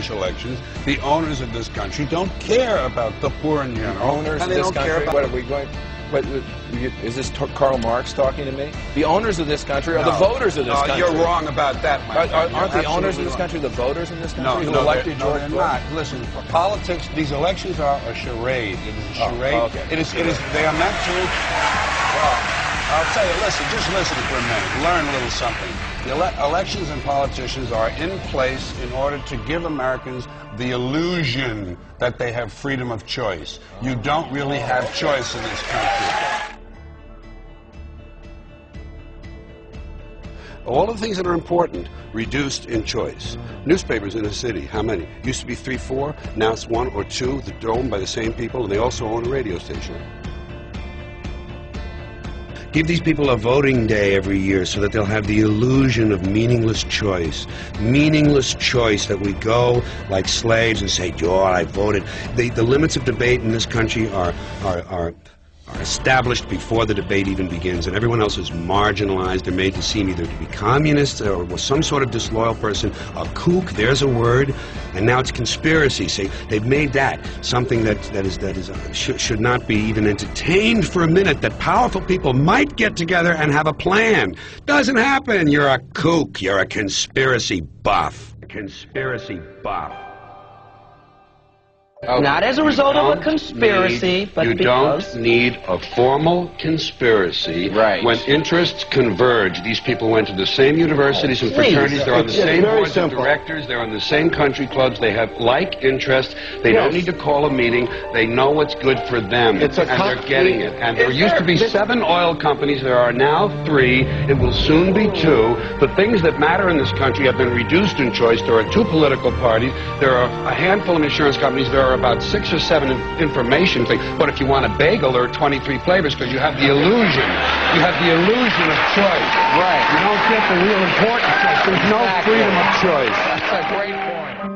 English elections, the owners of this country don't care about the poor in general. Owners of this country? What are we going? What, is this Karl Marx talking to me? The owners of this country are the voters of this country. You're wrong about that, my friend. Aren't the owners of this country the voters in this country who elected George Bush? No, they're not. Listen, politics, these elections are a charade. It is a charade. Oh, okay. They are meant to... Well, I'll tell you, just listen for a minute. Learn a little something. The elections and politicians are in place in order to give Americans the illusion that they have freedom of choice. You don't really have choice in this country. All the things that are important, reduced in choice. Newspapers in a city, how many? Used to be 3, 4, now it's 1 or 2 that are owned by the same people, and they also own a radio station. Give these people a voting day every year so that they'll have the illusion of meaningless choice. Meaningless choice that we go like slaves and say, "Oh, I voted." The limits of debate in this country are established before the debate even begins, and everyone else is marginalized. They're made to seem either to be communists or some sort of disloyal person. A kook, there's a word, and now it's conspiracy. See, they've made that something that should not be even entertained for a minute. That powerful people might get together and have a plan. Doesn't happen. You're a kook. You're a conspiracy buff. Conspiracy buff. Okay. Not as a result of a conspiracy, but because... You don't need a formal conspiracy. Right. When interests converge, these people went to the same universities and fraternities, they're on the same boards of directors, they're on the same country clubs, they have like interests, they don't need to call a meeting, they know what's good for them, and they're getting it. And there used to be 7 oil companies, there are now 3, it will soon be 2. The things that matter in this country have been reduced in choice. There are 2 political parties, there are a handful of insurance companies, there are about 6 or 7 information things. But if you want a bagel, there are 23 flavors because you have the illusion. You have the illusion of choice. Right. You don't get the real important choice. There's no freedom of choice. That's a great point.